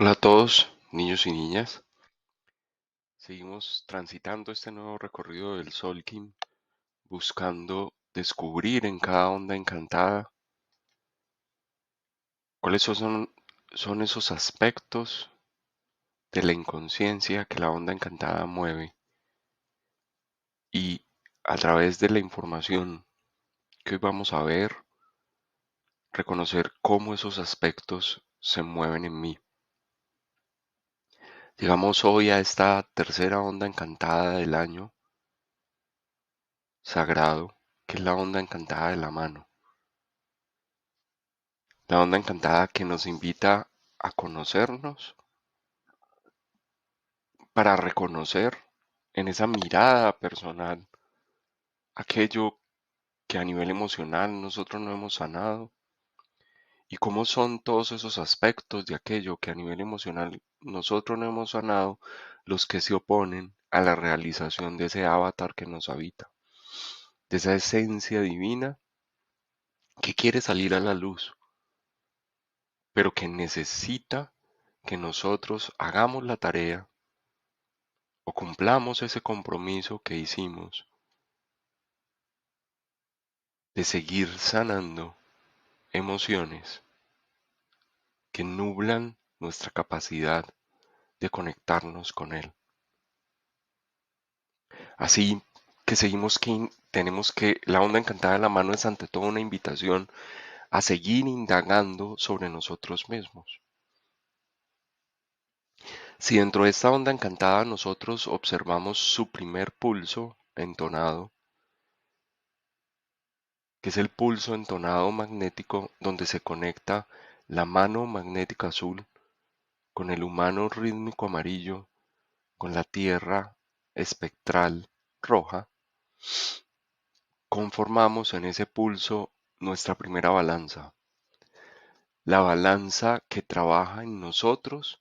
Hola a todos, niños y niñas. Seguimos transitando este nuevo recorrido del Solkin, buscando descubrir en cada onda encantada cuáles son esos aspectos de la inconsciencia que la onda encantada mueve y a través de la información que hoy vamos a ver, reconocer cómo esos aspectos se mueven en mí. Llegamos hoy a esta tercera onda encantada del año sagrado, que es la onda encantada de la mano. La onda encantada que nos invita a conocernos para reconocer en esa mirada personal aquello que a nivel emocional nosotros no hemos sanado y cómo son todos esos aspectos de aquello que a nivel emocional nosotros no hemos sanado los que se oponen a la realización de ese avatar que nos habita, de esa esencia divina que quiere salir a la luz, pero que necesita que nosotros hagamos la tarea o cumplamos ese compromiso que hicimos de seguir sanando emociones que nublan nuestra capacidad de conectarnos con Él. Así que tenemos que, la onda encantada de la mano es ante todo una invitación a seguir indagando sobre nosotros mismos. Si dentro de esta onda encantada nosotros observamos su primer pulso entonado, que es el pulso entonado magnético donde se conecta la mano magnética azul con el humano rítmico amarillo, con la tierra espectral roja, conformamos en ese pulso nuestra primera balanza, la balanza que trabaja en nosotros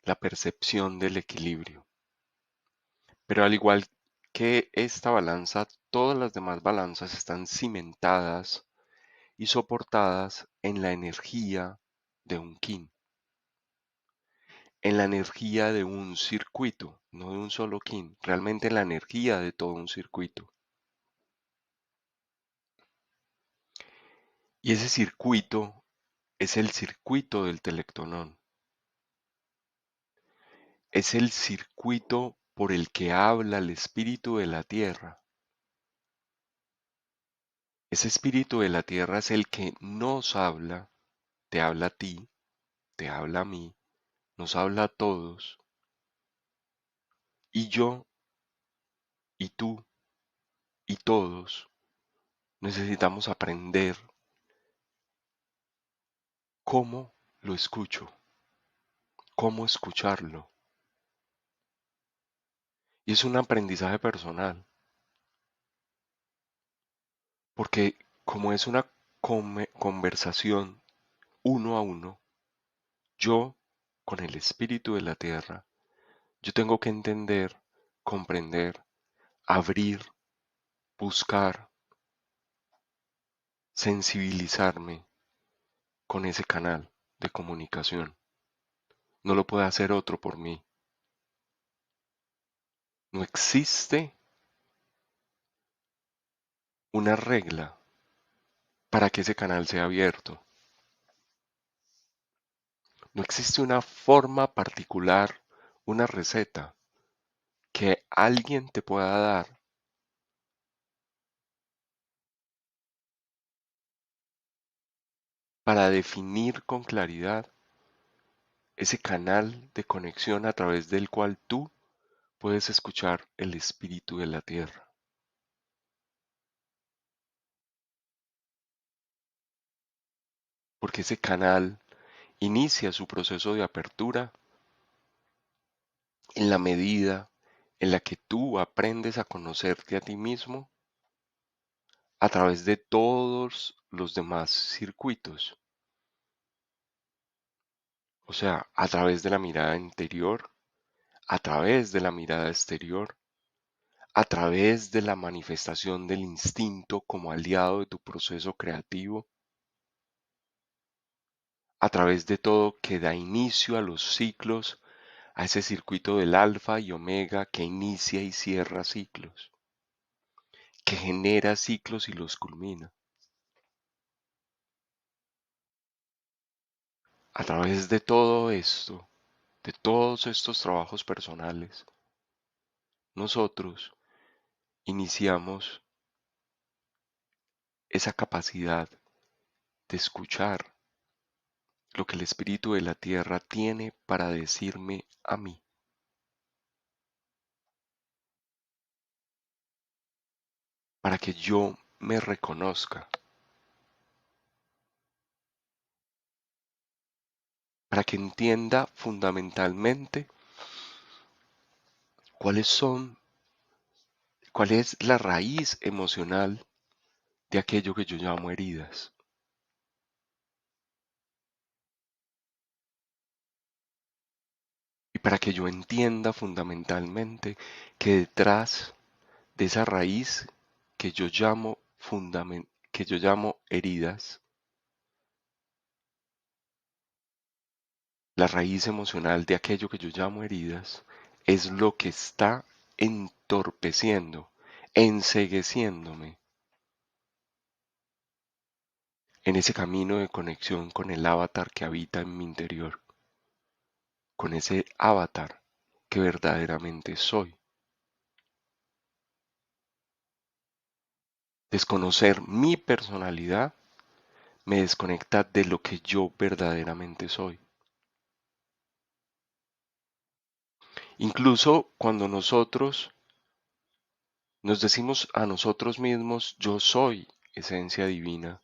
la percepción del equilibrio. Pero al igual que esta balanza, todas las demás balanzas están cimentadas y soportadas en la energía de un kin, en la energía de un circuito, no de un solo kin, realmente en la energía de todo un circuito. Y ese circuito es el circuito del telectonón, es el circuito por el que habla el espíritu de la tierra. Ese espíritu de la tierra es el que nos habla, te habla a ti, te habla a mí, nos habla a todos, y yo, y tú, y todos necesitamos aprender cómo lo escucho, cómo escucharlo. Y es un aprendizaje personal, porque como es una conversación uno a uno, yo con el espíritu de la tierra, yo tengo que entender, comprender, abrir, buscar, sensibilizarme con ese canal de comunicación. No lo puede hacer otro por mí. No existe una regla para que ese canal sea abierto. No existe una forma particular, una receta que alguien te pueda dar para definir con claridad ese canal de conexión a través del cual tú puedes escuchar el espíritu de la tierra. Porque ese canal inicia su proceso de apertura en la medida en la que tú aprendes a conocerte a ti mismo a través de todos los demás circuitos. O sea, a través de la mirada interior, a través de la mirada exterior, a través de la manifestación del instinto como aliado de tu proceso creativo, a través de todo que da inicio a los ciclos, a ese circuito del alfa y omega que inicia y cierra ciclos, que genera ciclos y los culmina. A través de todo esto, de todos estos trabajos personales, nosotros iniciamos esa capacidad de escuchar lo que el espíritu de la tierra tiene para decirme a mí, para que yo me reconozca, para que entienda fundamentalmente cuáles son, cuál es la raíz emocional de aquello que yo llamo heridas, y para que yo entienda fundamentalmente que detrás de esa raíz que yo llamo que yo llamo heridas, la raíz emocional de aquello que yo llamo heridas, es lo que está entorpeciendo, encegueciéndome en ese camino de conexión con el avatar que habita en mi interior, con ese avatar que verdaderamente soy. Desconocer mi personalidad me desconecta de lo que yo verdaderamente soy. Incluso cuando nosotros nos decimos a nosotros mismos, yo soy esencia divina,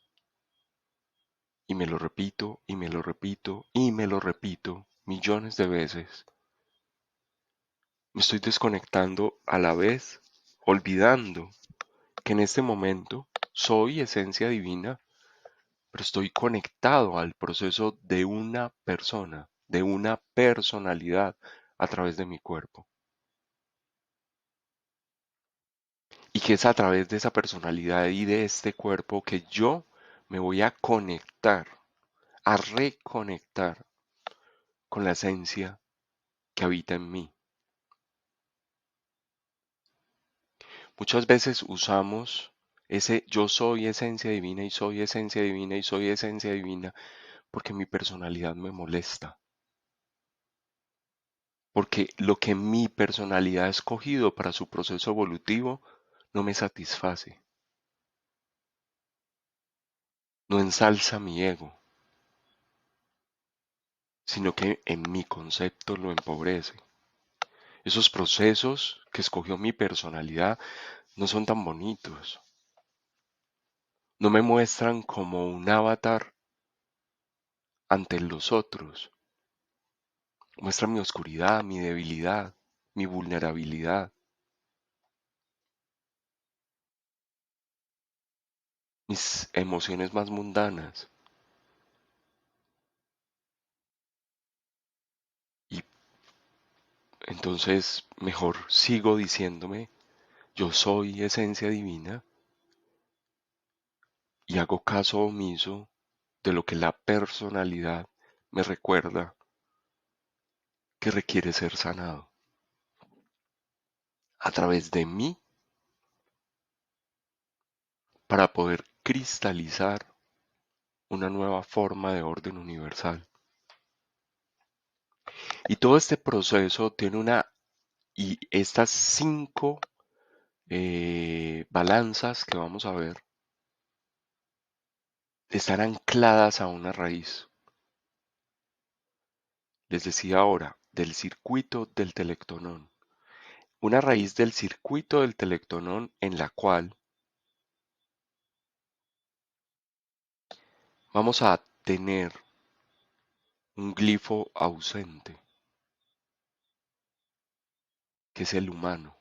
y me lo repito, y me lo repito, y me lo repito millones de veces, me estoy desconectando a la vez, olvidando que en este momento soy esencia divina, pero estoy conectado al proceso de una persona, de una personalidad a través de mi cuerpo. Y que es a través de esa personalidad y de este cuerpo que yo me voy a conectar, a reconectar con la esencia que habita en mí. Muchas veces usamos ese yo soy esencia divina y soy esencia divina y soy esencia divina porque mi personalidad me molesta, porque lo que mi personalidad ha escogido para su proceso evolutivo no me satisface, no ensalza mi ego, sino que en mi concepto lo empobrece. Esos procesos que escogió mi personalidad no son tan bonitos, no me muestran como un avatar ante los otros, muestran mi oscuridad, mi debilidad, mi vulnerabilidad, mis emociones más mundanas. Y entonces mejor sigo diciéndome, yo soy esencia divina y hago caso omiso de lo que la personalidad me recuerda que requiere ser sanado a través de mí para poder cristalizar una nueva forma de orden universal. Y todo este proceso tiene y estas cinco balanzas que vamos a ver están ancladas a una raíz. Les decía ahora, del circuito del telectonón. Una raíz del circuito del telectonón en la cual vamos a tener un glifo ausente, que es el humano,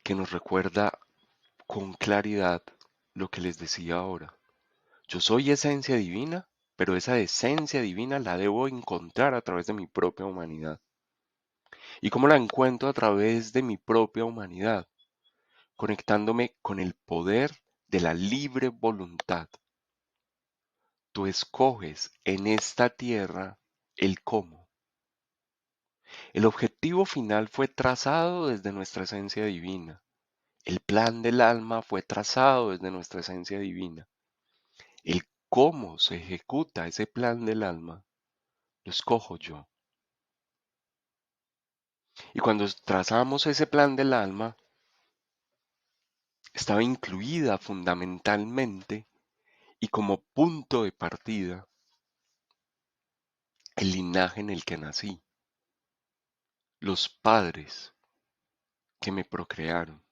que nos recuerda con claridad lo que les decía ahora. Yo soy esencia divina, pero esa esencia divina la debo encontrar a través de mi propia humanidad. ¿Y cómo la encuentro a través de mi propia humanidad? Conectándome con el poder de la libre voluntad. tú escoges en esta tierra el cómo. El objetivo final fue trazado desde nuestra esencia divina. El plan del alma fue trazado desde nuestra esencia divina. El cómo se ejecuta ese plan del alma lo escojo yo. Y cuando trazamos ese plan del alma, estaba incluida fundamentalmente y como punto de partida el linaje en el que nací, los padres que me procrearon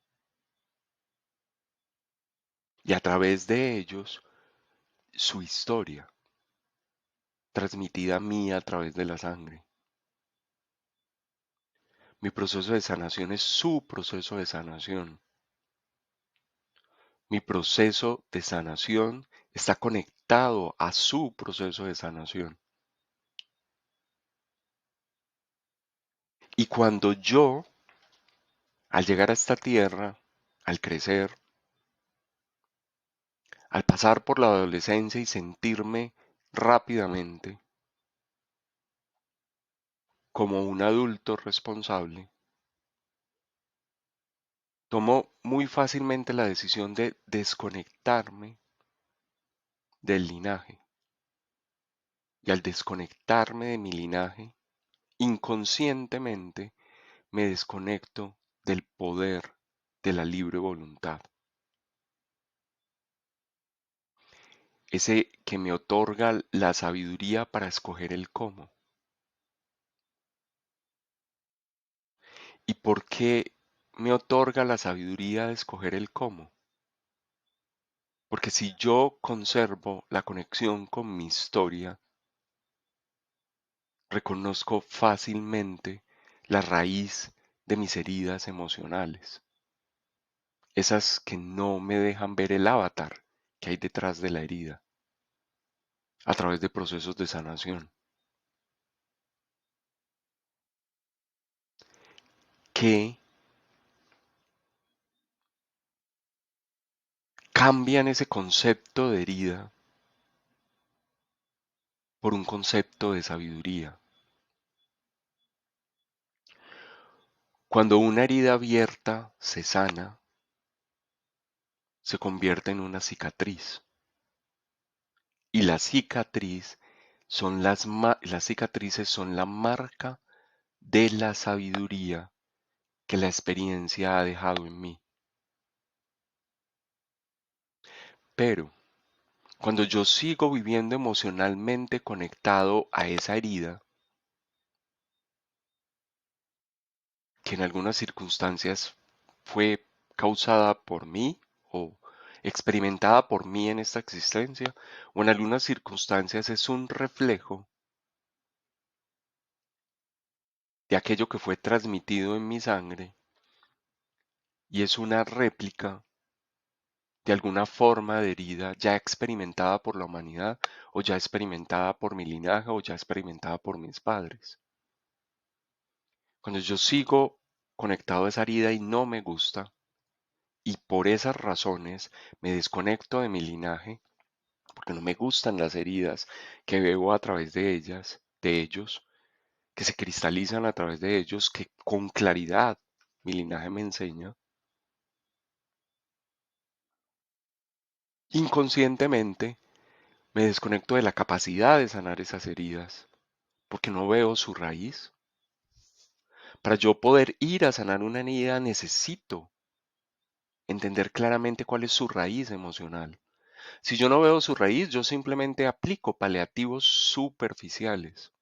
y a través de ellos su historia, transmitida a mí a través de la sangre. Mi proceso de sanación es su proceso de sanación. Mi proceso de sanación está conectado a su proceso de sanación. Y cuando yo, al llegar a esta tierra, al crecer, al pasar por la adolescencia y sentirme rápidamente como un adulto responsable, tomo muy fácilmente la decisión de desconectarme del linaje. Y al desconectarme de mi linaje, inconscientemente me desconecto del poder de la libre voluntad. Ese que me otorga la sabiduría para escoger el cómo. ¿Y por qué me otorga la sabiduría de escoger el cómo? Porque si yo conservo la conexión con mi historia, reconozco fácilmente la raíz de mis heridas emocionales, esas que no me dejan ver el avatar que hay detrás de la herida, a través de procesos de sanación, que cambian ese concepto de herida por un concepto de sabiduría. Cuando una herida abierta se sana, se convierte en una cicatriz. Y la cicatriz las cicatrices son la marca de la sabiduría que la experiencia ha dejado en mí. Pero cuando yo sigo viviendo emocionalmente conectado a esa herida, que en algunas circunstancias fue causada por mí o experimentada por mí en esta existencia, o en algunas circunstancias es un reflejo de aquello que fue transmitido en mi sangre y es una réplica de alguna forma de herida ya experimentada por la humanidad o ya experimentada por mi linaje o ya experimentada por mis padres. Cuando yo sigo conectado a esa herida y no me gusta, y por esas razones me desconecto de mi linaje, porque no me gustan las heridas que veo a través de ellas, de ellos, que se cristalizan a través de ellos, que con claridad mi linaje me enseña, inconscientemente me desconecto de la capacidad de sanar esas heridas, porque no veo su raíz. Para yo poder ir a sanar una herida necesito entender claramente cuál es su raíz emocional. Si yo no veo su raíz, yo simplemente aplico paliativos superficiales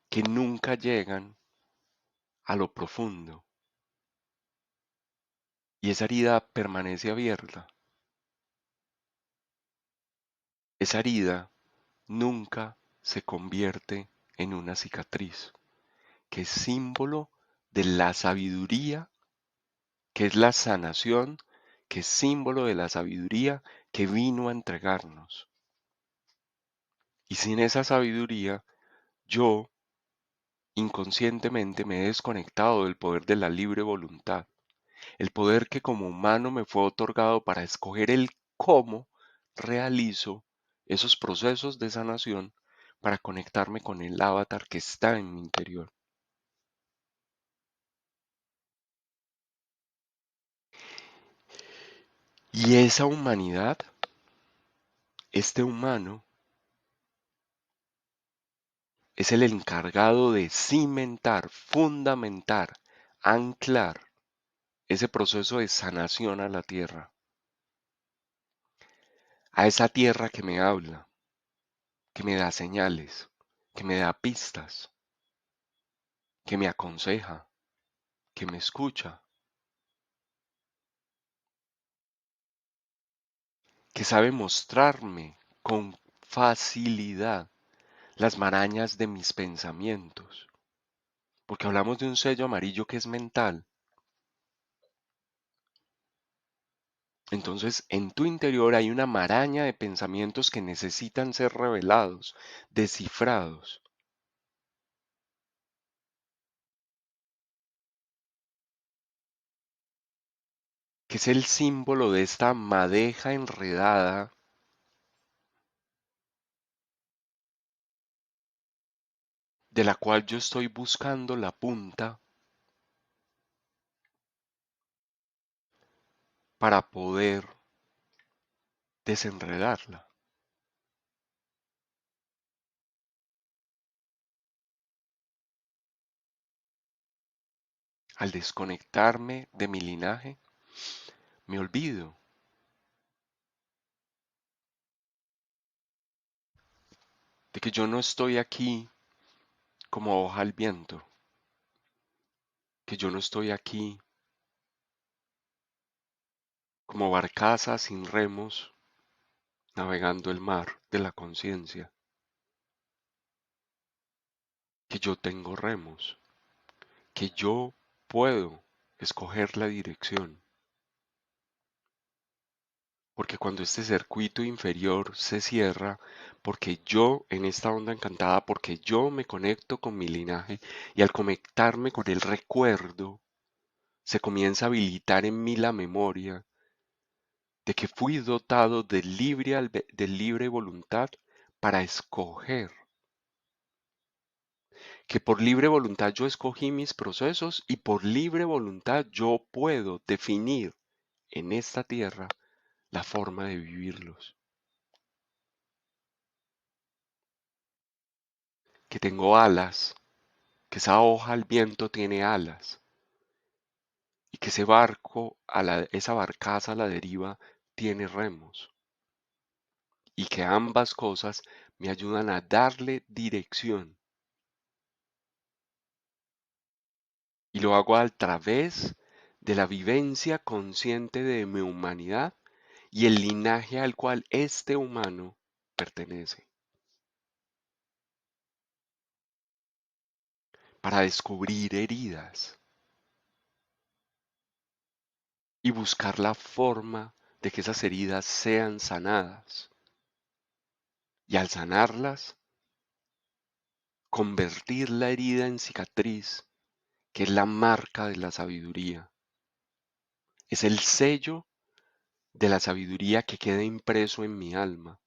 que nunca llegan a lo profundo y esa herida permanece abierta. Esa herida nunca se convierte en una cicatriz, que es símbolo de la sabiduría, que es la sanación, que es símbolo de la sabiduría que vino a entregarnos. Y sin esa sabiduría, yo inconscientemente me he desconectado del poder de la libre voluntad, el poder que como humano me fue otorgado para escoger el cómo realizo esos procesos de sanación para conectarme con el avatar que está en mi interior. Y esa humanidad, este humano, es el encargado de cimentar, fundamentar, anclar ese proceso de sanación a la tierra, a esa tierra que me habla, que me da señales, que me da pistas, que me aconseja, que me escucha, que sabe mostrarme con facilidad las marañas de mis pensamientos, porque hablamos de un sello amarillo que es mental. Entonces, en tu interior hay una maraña de pensamientos que necesitan ser revelados, descifrados, que es el símbolo de esta madeja enredada de la cual yo estoy buscando la punta para poder desenredarla. Al desconectarme de mi linaje, me olvido de que yo no estoy aquí como hoja al viento, que yo no estoy aquí como barcaza sin remos navegando el mar de la conciencia, que yo tengo remos, que yo puedo escoger la dirección, porque cuando este circuito inferior se cierra, porque yo en esta onda encantada, porque yo me conecto con mi linaje y al conectarme con el recuerdo, se comienza a habilitar en mí la memoria de que fui dotado de libre voluntad para escoger, que por libre voluntad yo escogí mis procesos y por libre voluntad yo puedo definir en esta tierra la forma de vivirlos, que tengo alas, que esa hoja al viento tiene alas y que ese barco, esa barcaza a la deriva tiene remos y que ambas cosas me ayudan a darle dirección y lo hago a través de la vivencia consciente de mi humanidad y el linaje al cual este humano pertenece, para descubrir heridas y buscar la forma de que esas heridas sean sanadas. Y al sanarlas, convertir la herida en cicatriz, que es la marca de la sabiduría. Es el sello de la sabiduría que queda impreso en mi alma,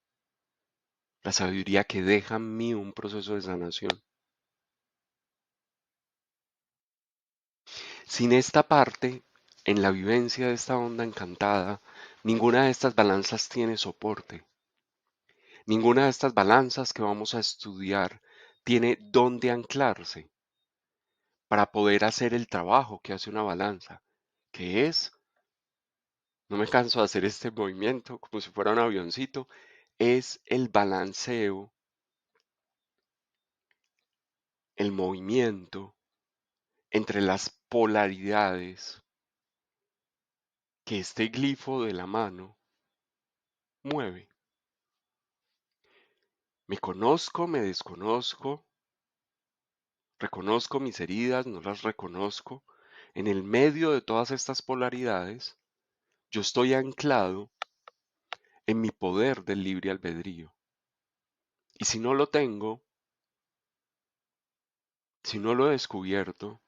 la sabiduría que deja en mí un proceso de sanación. Sin esta parte, en la vivencia de esta onda encantada, ninguna de estas balanzas tiene soporte. Ninguna de estas balanzas que vamos a estudiar tiene dónde anclarse para poder hacer el trabajo que hace una balanza, que es, no me canso de hacer este movimiento como si fuera un avioncito, es el balanceo, el movimiento entre las polaridades que este glifo de la mano mueve. Me conozco, me desconozco, reconozco mis heridas, no las reconozco. En el medio de todas estas polaridades, yo estoy anclado en mi poder del libre albedrío. Y si no lo tengo, si no lo he descubierto,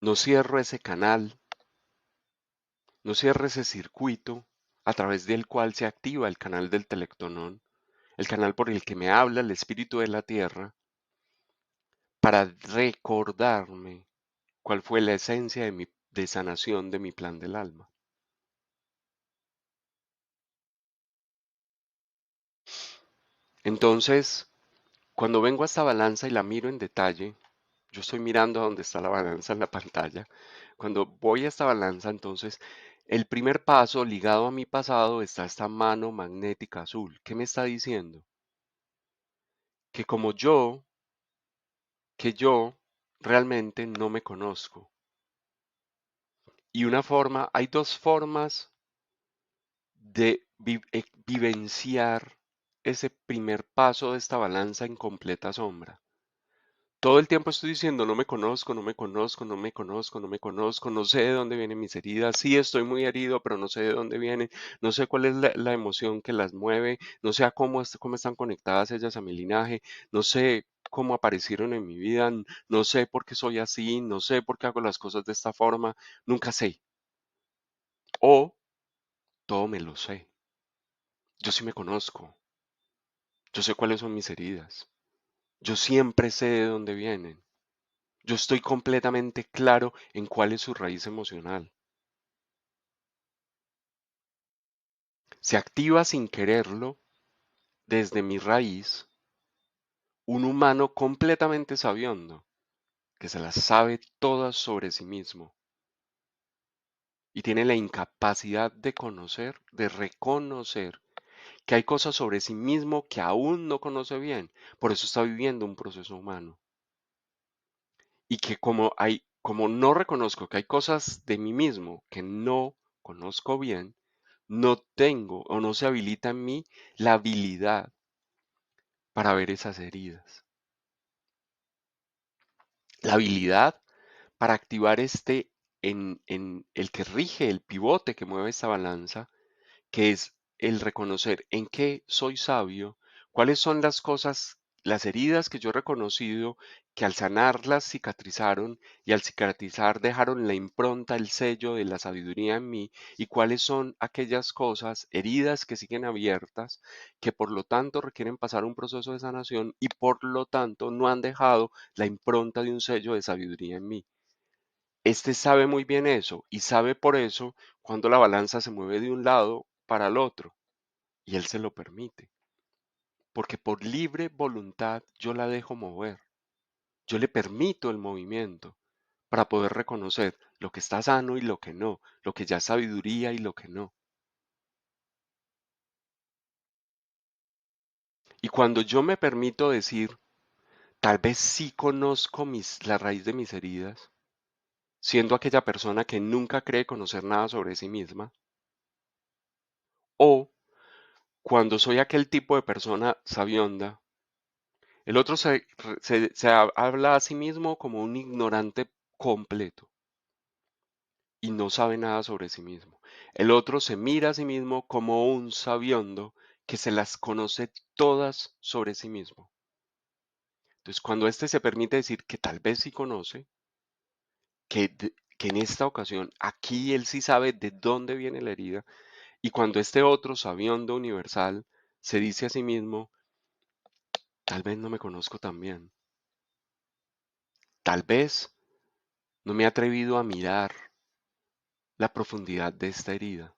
no cierro ese canal no cierre ese circuito a través del cual se activa el canal del telectonón, el canal por el que me habla el espíritu de la tierra, para recordarme cuál fue la esencia de sanación de mi plan del alma. Entonces, cuando vengo a esta balanza y la miro en detalle, yo estoy mirando a dónde está la balanza en la pantalla. Cuando voy a esta balanza, entonces, el primer paso ligado a mi pasado está esta mano magnética azul. ¿Qué me está diciendo? Que como yo realmente no me conozco. Y hay dos formas de vivenciar ese primer paso de esta balanza en completa sombra. Todo el tiempo estoy diciendo, no me conozco, no me conozco, no me conozco, no me conozco, no sé de dónde vienen mis heridas, sí estoy muy herido, pero no sé de dónde vienen, no sé cuál es la emoción que las mueve, no sé a cómo están conectadas ellas a mi linaje, no sé cómo aparecieron en mi vida, no sé por qué soy así, no sé por qué hago las cosas de esta forma, nunca sé. O todo me lo sé. Yo sí me conozco, yo sé cuáles son mis heridas, yo siempre sé de dónde vienen. Yo estoy completamente claro en cuál es su raíz emocional. Se activa sin quererlo desde mi raíz un humano completamente sabiondo, que se las sabe todas sobre sí mismo y tiene la incapacidad de conocer, de reconocer que hay cosas sobre sí mismo que aún no conoce bien. Por eso está viviendo un proceso humano. Y que como no reconozco que hay cosas de mí mismo que no conozco bien, no tengo o no se habilita en mí la habilidad para ver esas heridas. La habilidad para activar en el que rige el pivote que mueve esta balanza, que es el reconocer en qué soy sabio, cuáles son las cosas, las heridas que yo he reconocido, que al sanarlas cicatrizaron y al cicatrizar dejaron la impronta, el sello de la sabiduría en mí, y cuáles son aquellas cosas, heridas que siguen abiertas, que por lo tanto requieren pasar un proceso de sanación y por lo tanto no han dejado la impronta de un sello de sabiduría en mí. Este sabe muy bien eso y sabe por eso cuando la balanza se mueve de un lado para el otro y él se lo permite, porque por libre voluntad yo la dejo mover, yo le permito el movimiento para poder reconocer lo que está sano y lo que no, lo que ya es sabiduría y lo que no. Y cuando yo me permito decir, tal vez sí conozco la raíz de mis heridas, siendo aquella persona que nunca cree conocer nada sobre sí misma, o cuando soy aquel tipo de persona sabionda, el otro habla a sí mismo como un ignorante completo y no sabe nada sobre sí mismo. El otro se mira a sí mismo como un sabiondo que se las conoce todas sobre sí mismo. Entonces, cuando éste se permite decir que tal vez sí conoce, que en esta ocasión aquí él sí sabe de dónde viene la herida, y cuando este otro sabiondo universal se dice a sí mismo, tal vez no me conozco tan bien, tal vez no me he atrevido a mirar la profundidad de esta herida.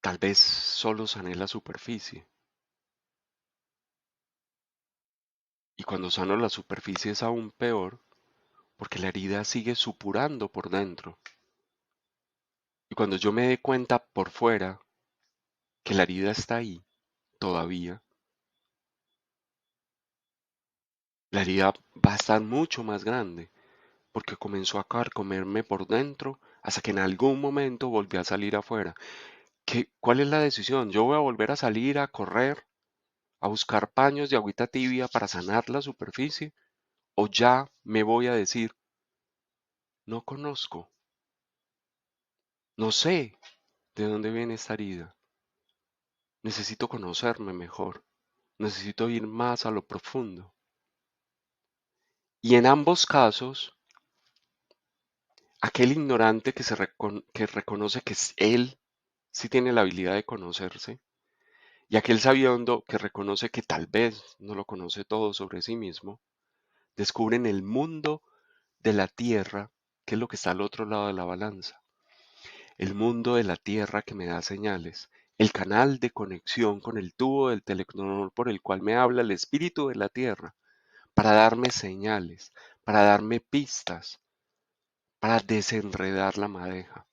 Tal vez solo sané la superficie. Y cuando sano la superficie es aún peor porque la herida sigue supurando por dentro. Y cuando yo me dé cuenta por fuera que la herida está ahí todavía, la herida va a estar mucho más grande porque comenzó a carcomerme por dentro hasta que en algún momento volví a salir afuera. ¿Cuál es la decisión? ¿Yo voy a volver a salir a correr, a buscar paños de agüita tibia para sanar la superficie? ¿O ya me voy a decir, no conozco, no sé de dónde viene esta herida? Necesito conocerme mejor, necesito ir más a lo profundo. Y en ambos casos, aquel ignorante que reconoce que él sí tiene la habilidad de conocerse, y aquel sabiendo que reconoce que tal vez no lo conoce todo sobre sí mismo, descubren el mundo de la tierra, que es lo que está al otro lado de la balanza. El mundo de la tierra que me da señales, el canal de conexión con el tubo del telecronor por el cual me habla el espíritu de la tierra, para darme señales, para darme pistas, para desenredar la madeja.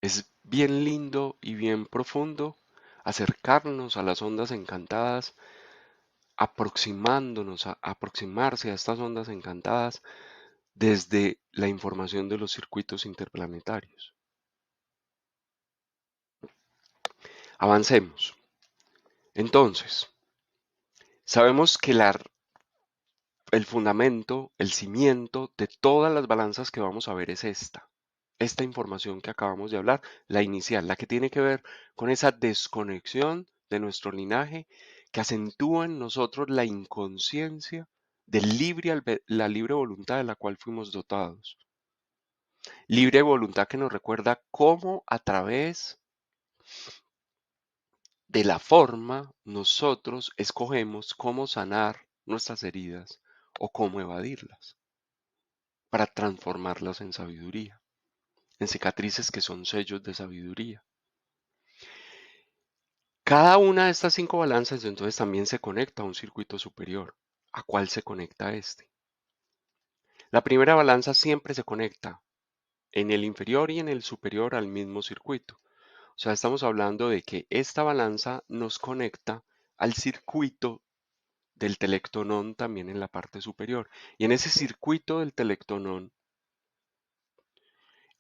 Es bien lindo y bien profundo acercarnos a las ondas encantadas, aproximarse a estas ondas encantadas desde la información de los circuitos interplanetarios. Avancemos. Entonces, sabemos que el fundamento, el cimiento de todas las balanzas que vamos a ver es esta información que acabamos de hablar, la inicial, la que tiene que ver con esa desconexión de nuestro linaje que acentúa en nosotros la inconsciencia la libre voluntad de la cual fuimos dotados. Libre voluntad que nos recuerda cómo a través de la forma nosotros escogemos cómo sanar nuestras heridas o cómo evadirlas para transformarlas en sabiduría, en cicatrices que son sellos de sabiduría. Cada una de estas 5 balanzas entonces también se conecta a un circuito superior. ¿A cuál se conecta este? La primera balanza siempre se conecta en el inferior y en el superior al mismo circuito. O sea, estamos hablando de que esta balanza nos conecta al circuito del telectonón también en la parte superior. Y en ese circuito del telectonón,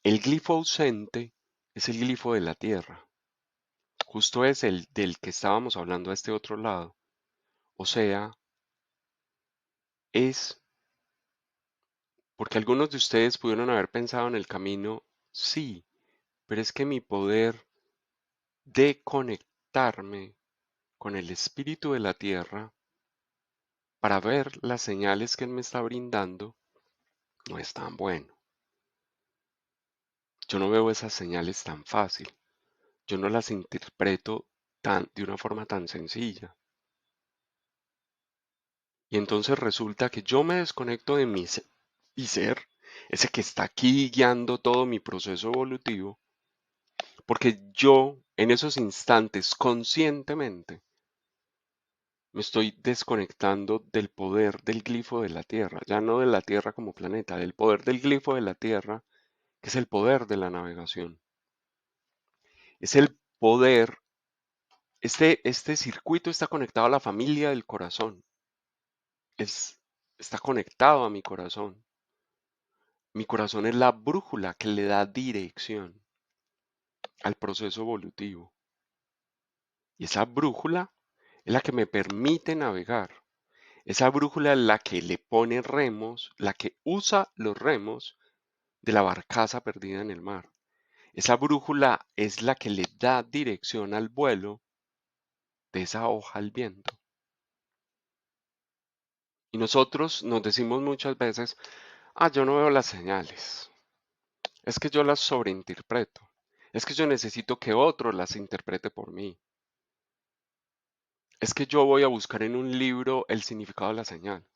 el glifo ausente es el glifo de la Tierra. Justo es el del que estábamos hablando a este otro lado. O sea, es porque algunos de ustedes pudieron haber pensado en el camino, sí, pero es que mi poder de conectarme con el espíritu de la Tierra para ver las señales que él me está brindando no es tan bueno. Yo no veo esas señales tan fácil. Yo no las interpreto de una forma tan sencilla. Y entonces resulta que yo me desconecto de mi ser, ese que está aquí guiando todo mi proceso evolutivo, porque yo en esos instantes conscientemente me estoy desconectando del poder del glifo de la Tierra, ya no de la Tierra como planeta, del poder del glifo de la Tierra, que es el poder de la navegación. Es el poder, este circuito está conectado a la familia del corazón, está conectado a mi corazón. Mi corazón es la brújula que le da dirección al proceso evolutivo. Y esa brújula es la que me permite navegar. Esa brújula es la que le pone remos, la que usa los remos de la barcaza perdida en el mar. Esa brújula es la que le da dirección al vuelo de esa hoja al viento. Y nosotros nos decimos muchas veces, yo no veo las señales. Es que yo las sobreinterpreto. Es que yo necesito que otro las interprete por mí. Es que yo voy a buscar en un libro el significado de la señal.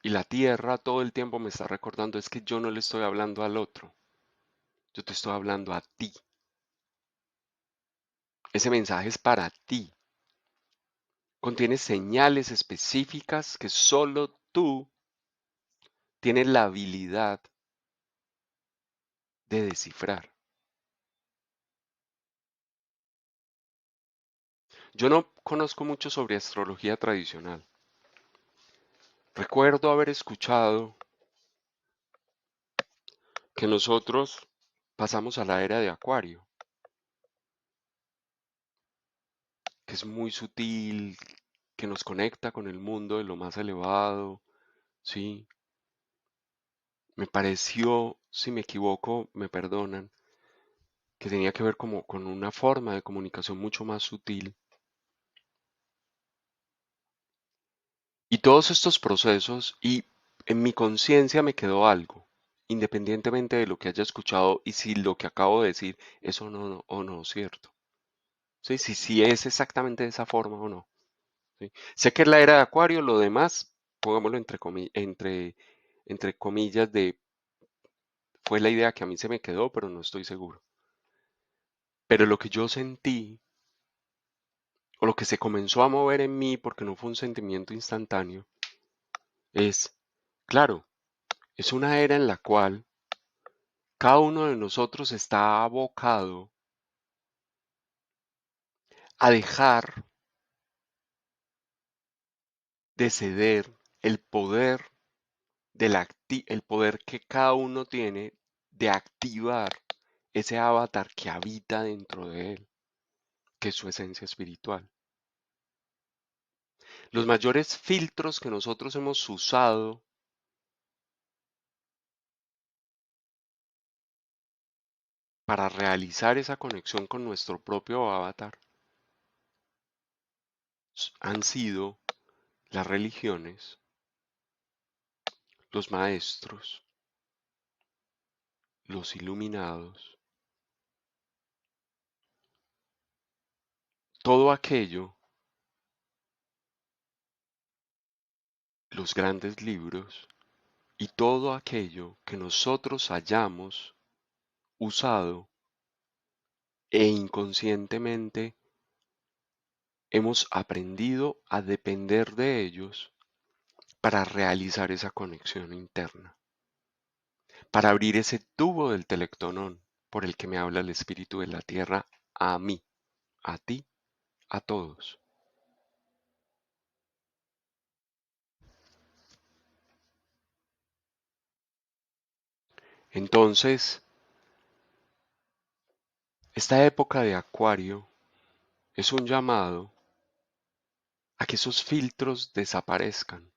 Y la tierra todo el tiempo me está recordando, es que yo no le estoy hablando al otro, yo te estoy hablando a ti. Ese mensaje es para ti. Contiene señales específicas que solo tú tienes la habilidad de descifrar. Yo no conozco mucho sobre astrología tradicional. Recuerdo haber escuchado que nosotros pasamos a la era de Acuario. es muy sutil, que nos conecta con el mundo de lo más elevado, ¿sí? Me pareció, si me equivoco, me perdonan, que tenía que ver como con una forma de comunicación mucho más sutil. Y todos estos procesos, y en mi conciencia me quedó algo, independientemente de lo que haya escuchado y si lo que acabo de decir es o no cierto. ¿Sí? Si es exactamente de esa forma o no. ¿Sí? Sé que es la era de Acuario, lo demás, pongámoslo entre comillas, fue la idea que a mí se me quedó, pero no estoy seguro. Pero lo que yo sentí, o lo que se comenzó a mover en mí, porque no fue un sentimiento instantáneo, es, claro, es una era en la cual cada uno de nosotros está abocado a dejar de ceder el poder que cada uno tiene de activar ese avatar que habita dentro de él, que es su esencia espiritual. Los mayores filtros que nosotros hemos usado para realizar esa conexión con nuestro propio avatar han sido las religiones, los maestros, los iluminados, todo aquello, los grandes libros y todo aquello que nosotros hayamos usado e inconscientemente hemos aprendido a depender de ellos para realizar esa conexión interna, para abrir ese tubo del telectonón por el que me habla el espíritu de la tierra a mí, a ti, a todos. Entonces, esta época de Acuario es un llamado a que esos filtros desaparezcan,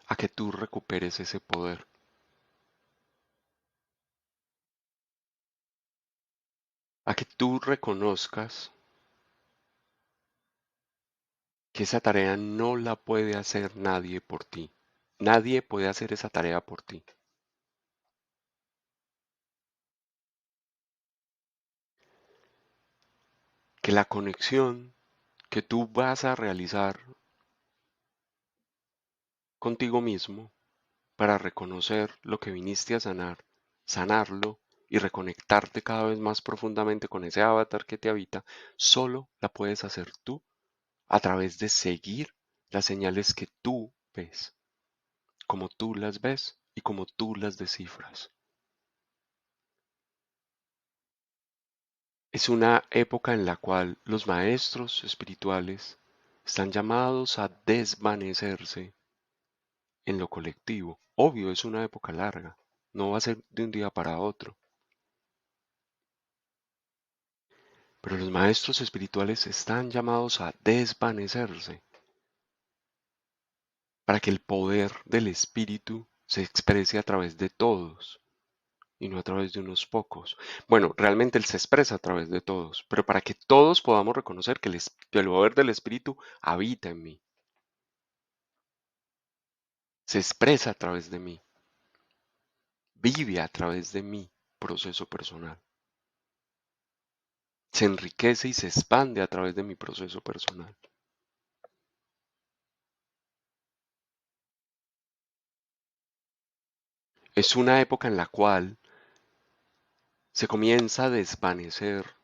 a que tú recuperes ese poder, a que tú reconozcas que esa tarea no la puede hacer nadie por ti. Nadie puede hacer esa tarea por ti. Que la conexión que tú vas a realizar contigo mismo para reconocer lo que viniste a sanar, sanarlo y reconectarte cada vez más profundamente con ese avatar que te habita, solo la puedes hacer tú a través de seguir las señales que tú ves, como tú las ves y como tú las descifras. Es una época en la cual los maestros espirituales están llamados a desvanecerse en lo colectivo. Obvio, es una época larga, no va a ser de un día para otro, pero los maestros espirituales están llamados a desvanecerse para que el poder del espíritu se exprese a través de todos y no a través de unos pocos. Bueno, realmente él se expresa a través de todos, pero para que todos podamos reconocer que el poder del espíritu habita en mí, se expresa a través de mí, vive a través de mi proceso personal, se enriquece y se expande a través de mi proceso personal. Es una época en la cual se comienza a desvanecer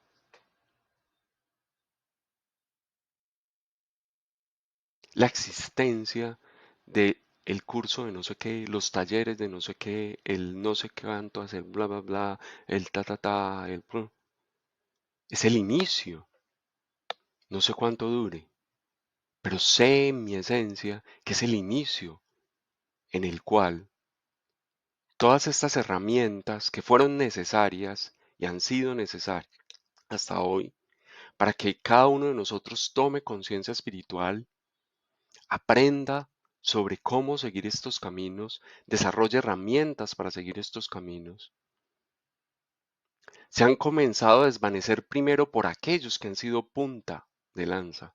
la existencia de el curso de no sé qué, los talleres de no sé qué, el no sé qué tanto hacer bla bla bla, el ta ta ta, es el inicio, no sé cuánto dure, pero sé en mi esencia que es el inicio en el cual Todas estas herramientas que fueron necesarias y han sido necesarias hasta hoy para que cada uno de nosotros tome conciencia espiritual, aprenda sobre cómo seguir estos caminos, desarrolle herramientas para seguir estos caminos. Se han comenzado a desvanecer primero por aquellos que han sido punta de lanza,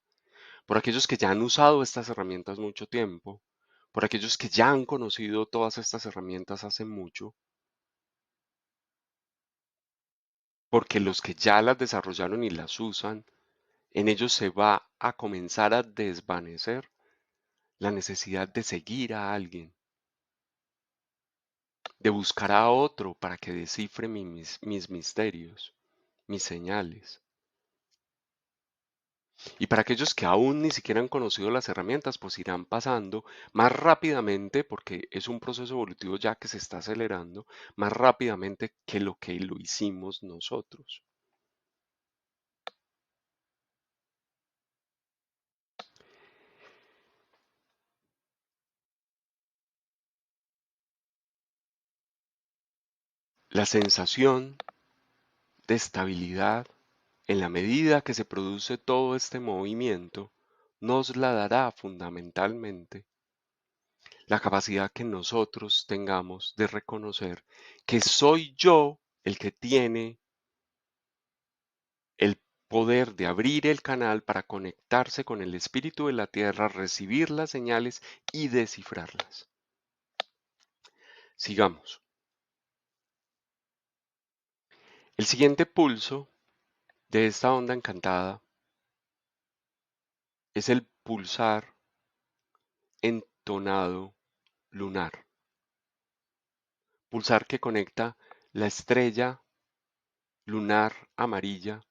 por aquellos que ya han usado estas herramientas mucho tiempo, por aquellos que ya han conocido todas estas herramientas hace mucho, porque los que ya las desarrollaron y las usan, en ellos se va a comenzar a desvanecer la necesidad de seguir a alguien, de buscar a otro para que descifre mis misterios, mis señales. Y para aquellos que aún ni siquiera han conocido las herramientas, pues irán pasando más rápidamente, porque es un proceso evolutivo ya que se está acelerando, más rápidamente que lo hicimos nosotros. La sensación de estabilidad, en la medida que se produce todo este movimiento, nos la dará fundamentalmente la capacidad que nosotros tengamos de reconocer que soy yo el que tiene el poder de abrir el canal para conectarse con el espíritu de la tierra, recibir las señales y descifrarlas. Sigamos. El siguiente pulso de esta onda encantada es el pulsar entonado lunar. Pulsar que conecta la estrella lunar amarilla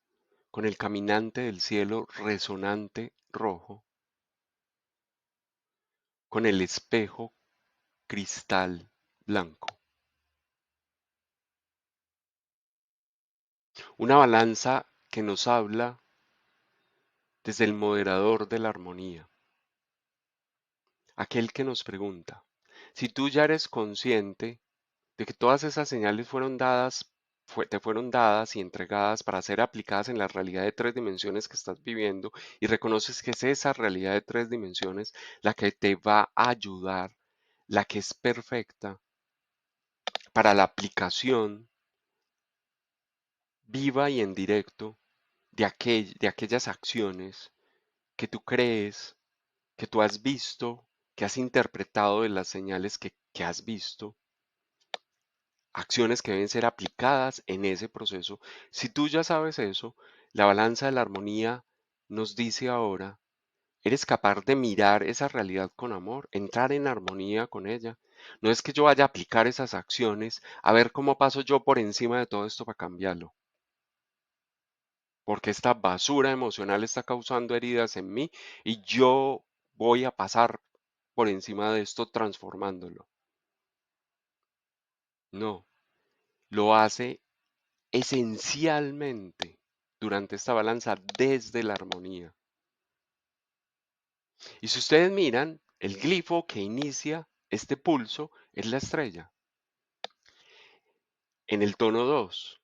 con el caminante del cielo resonante rojo, con el espejo cristal blanco. Una balanza que nos habla desde el moderador de la armonía, aquel que nos pregunta, si tú ya eres consciente de que todas esas señales fueron dadas, te fueron dadas y entregadas para ser aplicadas en la realidad de tres dimensiones que estás viviendo y reconoces que es esa realidad de tres dimensiones la que te va a ayudar, la que es perfecta para la aplicación viva y en directo de aquellas acciones que tú crees, que tú has visto, que has interpretado de las señales que has visto, acciones que deben ser aplicadas en ese proceso. Si tú ya sabes eso, la balanza de la armonía nos dice ahora, eres capaz de mirar esa realidad con amor, entrar en armonía con ella. No es que yo vaya a aplicar esas acciones, a ver cómo paso yo por encima de todo esto para cambiarlo, porque esta basura emocional está causando heridas en mí y yo voy a pasar por encima de esto transformándolo. No, lo hace esencialmente durante esta balanza desde la armonía. Y si ustedes miran, el glifo que inicia este pulso es la estrella. En el tono 2,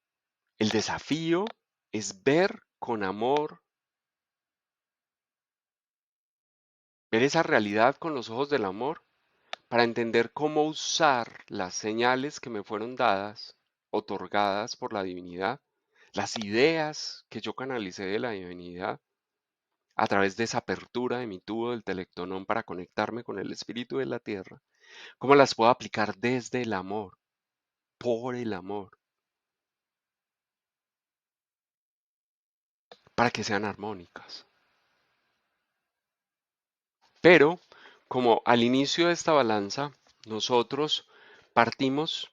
el desafío es ver con amor, ver esa realidad con los ojos del amor para entender cómo usar las señales que me fueron dadas, otorgadas por la divinidad, las ideas que yo canalicé de la divinidad a través de esa apertura de mi tubo del telectonón para conectarme con el espíritu de la tierra, cómo las puedo aplicar desde el amor, por el amor, para que sean armónicas. Pero, como al inicio de esta balanza, nosotros partimos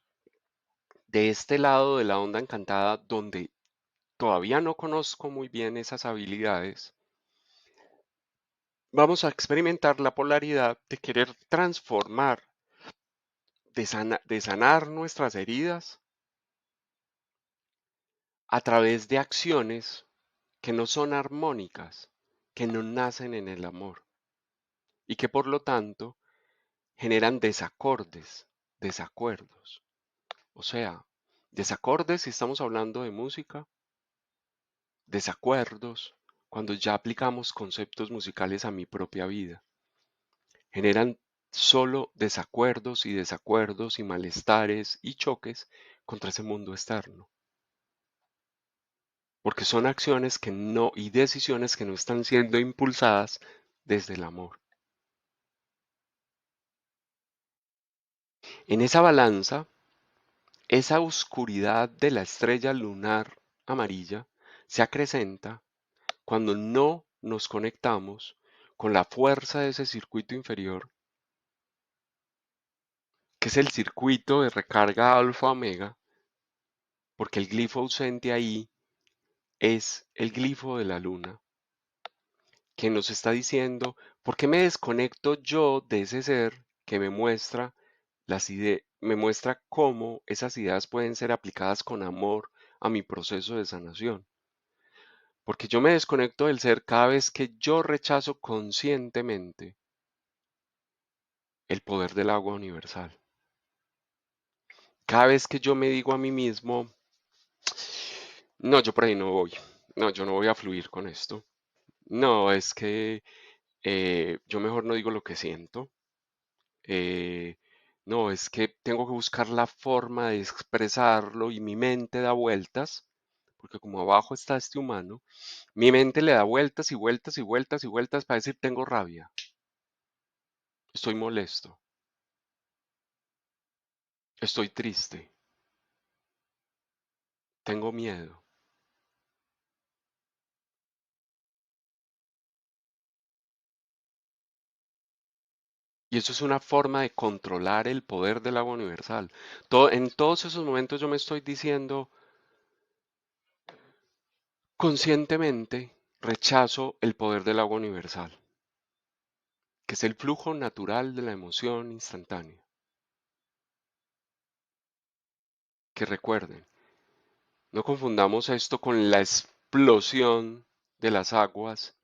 de este lado de la onda encantada donde todavía no conozco muy bien esas habilidades, vamos a experimentar la polaridad de querer transformar, de sanar nuestras heridas a través de acciones que no son armónicas, que no nacen en el amor y que por lo tanto generan desacordes, desacuerdos. O sea, desacordes si estamos hablando de música, desacuerdos cuando ya aplicamos conceptos musicales a mi propia vida. Generan solo desacuerdos y desacuerdos y malestares y choques contra ese mundo externo. Porque son acciones que no y decisiones que no están siendo impulsadas desde el amor. En esa balanza, esa oscuridad de la estrella lunar amarilla se acrecenta cuando no nos conectamos con la fuerza de ese circuito inferior, que es el circuito de recarga alfa-omega, porque el glifo ausente ahí es el glifo de la luna, que nos está diciendo, ¿por qué me desconecto yo de ese ser que me muestra me muestra cómo esas ideas pueden ser aplicadas con amor a mi proceso de sanación? Porque yo me desconecto del ser cada vez que yo rechazo conscientemente el poder del agua universal. Cada vez que yo me digo a mí mismo, no, yo por ahí no voy, no, yo no voy a fluir con esto. No, es que yo mejor no digo lo que siento. eh, no, es que tengo que buscar la forma de expresarlo y mi mente da vueltas, porque como abajo está este humano, mi mente le da vueltas y vueltas y vueltas y vueltas para decir tengo rabia, estoy molesto, estoy triste, tengo miedo. Y eso es una forma de controlar el poder del agua universal. En todos esos momentos yo me estoy diciendo, conscientemente rechazo el poder del agua universal, que es el flujo natural de la emoción instantánea. Que recuerden, no confundamos esto con la explosión de las aguas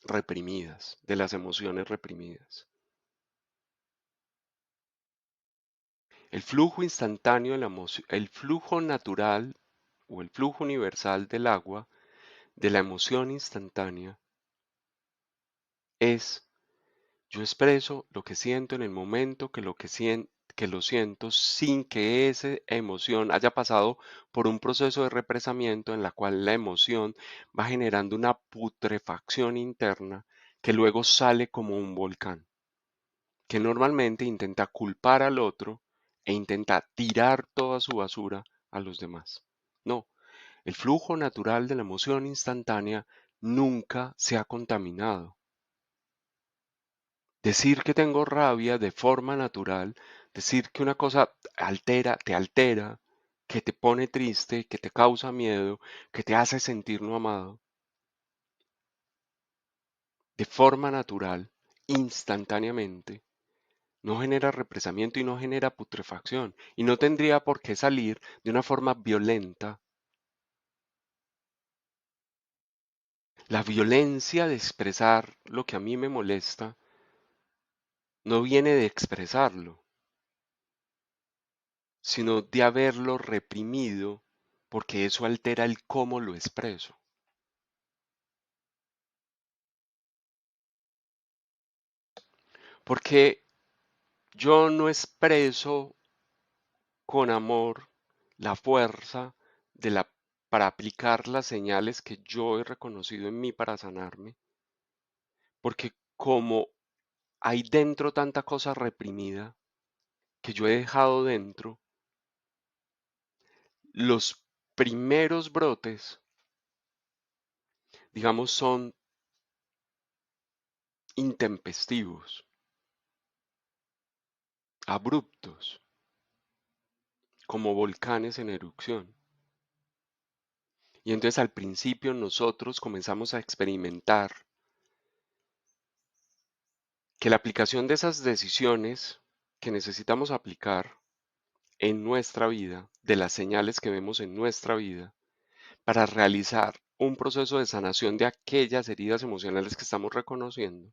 reprimidas, de las emociones reprimidas. El flujo instantáneo de la emoción, el flujo natural o el flujo universal del agua, de la emoción instantánea, es yo expreso lo que siento en el momento que lo siento sin que esa emoción haya pasado por un proceso de represamiento en la cual la emoción va generando una putrefacción interna que luego sale como un volcán, que normalmente intenta culpar al otro e intenta tirar toda su basura a los demás. No, el flujo natural de la emoción instantánea nunca se ha contaminado. Decir que tengo rabia de forma natural, decir que una cosa te altera, que te pone triste, que te causa miedo, que te hace sentir no amado, de forma natural, instantáneamente, no genera represamiento y no genera putrefacción, y no tendría por qué salir de una forma violenta. La violencia de expresar lo que a mí me molesta no viene de expresarlo, sino de haberlo reprimido, porque eso altera el cómo lo expreso. Porque yo no expreso con amor la fuerza de para aplicar las señales que yo he reconocido en mí para sanarme, porque como hay dentro tanta cosa reprimida que yo he dejado dentro, los primeros brotes, digamos, son intempestivos, abruptos, como volcanes en erupción. Y entonces al principio nosotros comenzamos a experimentar que la aplicación de esas decisiones que necesitamos aplicar en nuestra vida, de las señales que vemos en nuestra vida, para realizar un proceso de sanación de aquellas heridas emocionales que estamos reconociendo,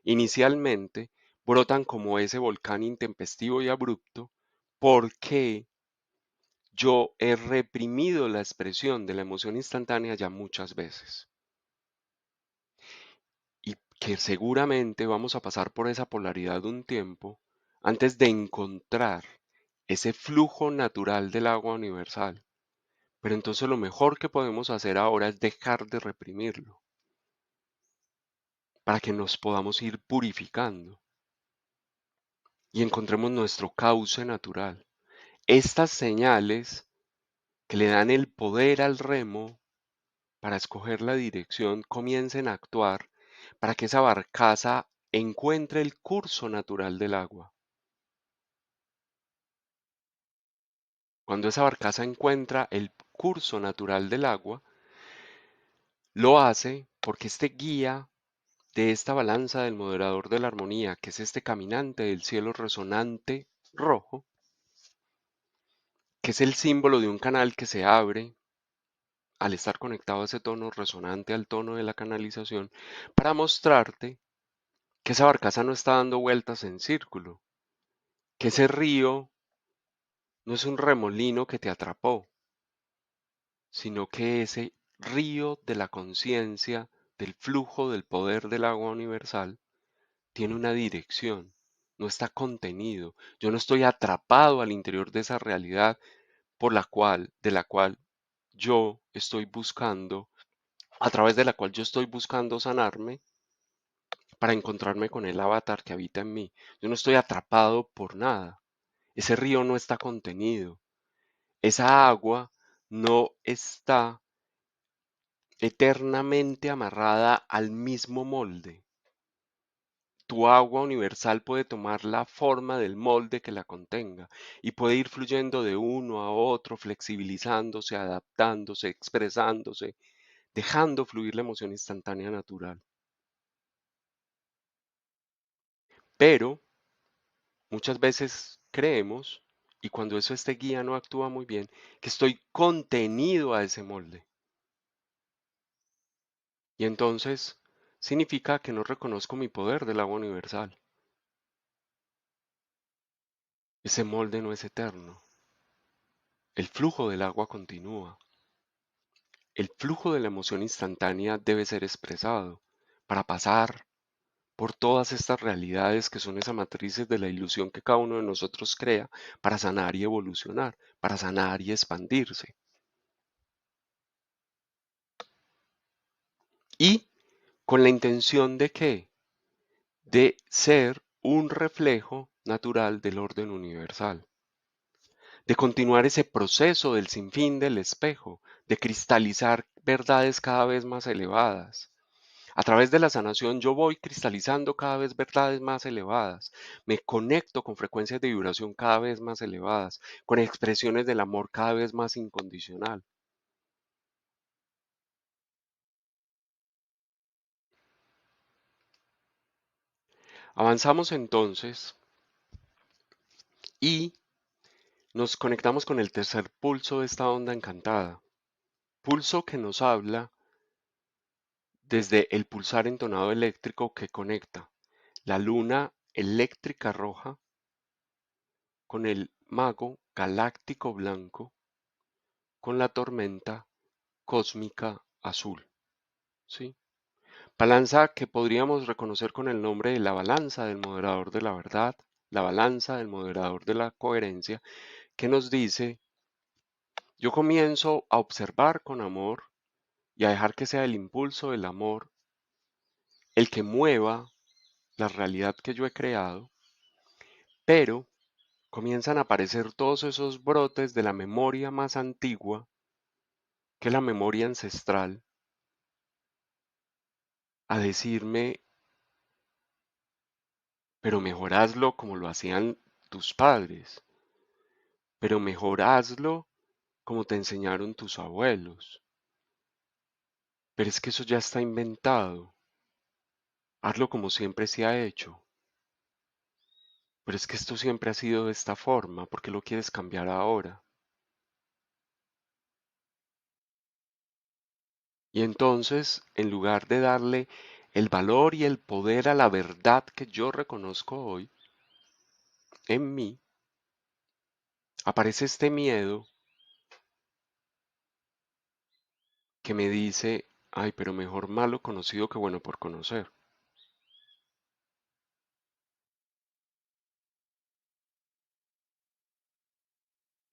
inicialmente brotan como ese volcán intempestivo y abrupto. ¿Por qué? yo he reprimido la expresión de la emoción instantánea ya muchas veces. Y que seguramente vamos a pasar por esa polaridad un tiempo antes de encontrar ese flujo natural del agua universal. Pero entonces lo mejor que podemos hacer ahora es dejar de reprimirlo para que nos podamos ir purificando y encontremos nuestro cauce natural. Estas señales que le dan el poder al remo para escoger la dirección comiencen a actuar para que esa barcaza encuentre el curso natural del agua. Cuando esa barcaza encuentra el curso natural del agua, lo hace porque este guía de esta balanza del moderador de la armonía, que es este caminante del cielo resonante rojo, que es el símbolo de un canal que se abre al estar conectado a ese tono resonante al tono de la canalización, para mostrarte que esa barcaza no está dando vueltas en círculo, que ese río no es un remolino que te atrapó, sino que ese río de la conciencia, del flujo del poder del agua universal, tiene una dirección, no está contenido. Yo no estoy atrapado al interior de esa realidad de la cual yo estoy buscando, a través de la cual yo estoy buscando sanarme para encontrarme con el avatar que habita en mí. Yo no estoy atrapado por nada. Ese río no está contenido. Esa agua no está eternamente amarrada al mismo molde. Tu agua universal puede tomar la forma del molde que la contenga y puede ir fluyendo de uno a otro, flexibilizándose, adaptándose, expresándose, dejando fluir la emoción instantánea natural. Pero muchas veces creemos, y cuando eso este guía no actúa muy bien, que estoy contenido a ese molde. Y entonces significa que no reconozco mi poder del agua universal. Ese molde no es eterno. El flujo del agua continúa. El flujo de la emoción instantánea debe ser expresado para pasar por todas estas realidades que son esas matrices de la ilusión que cada uno de nosotros crea para sanar y evolucionar, para sanar y expandirse. Y con la intención de qué? De ser un reflejo natural del orden universal, de continuar ese proceso del sinfín del espejo, de cristalizar verdades cada vez más elevadas. A través de la sanación yo voy cristalizando cada vez verdades más elevadas, me conecto con frecuencias de vibración cada vez más elevadas, con expresiones del amor cada vez más incondicional. Avanzamos entonces y nos conectamos con el tercer pulso de esta onda encantada, pulso que nos habla desde el pulsar entonado eléctrico que conecta la luna eléctrica roja con el mago galáctico blanco con la tormenta cósmica azul, ¿sí? Balanza que podríamos reconocer con el nombre de la balanza del moderador de la verdad, la balanza del moderador de la coherencia, que nos dice, yo comienzo a observar con amor y a dejar que sea el impulso del amor el que mueva la realidad que yo he creado, pero comienzan a aparecer todos esos brotes de la memoria más antigua, que es la memoria ancestral, a decirme, pero mejor hazlo como lo hacían tus padres, pero mejor hazlo como te enseñaron tus abuelos. Pero es que eso ya está inventado. Hazlo como siempre se ha hecho. Pero es que esto siempre ha sido de esta forma, ¿por qué lo quieres cambiar ahora? Y entonces, en lugar de darle el valor y el poder a la verdad que yo reconozco hoy en mí, aparece este miedo que me dice, ay, pero mejor malo conocido que bueno por conocer.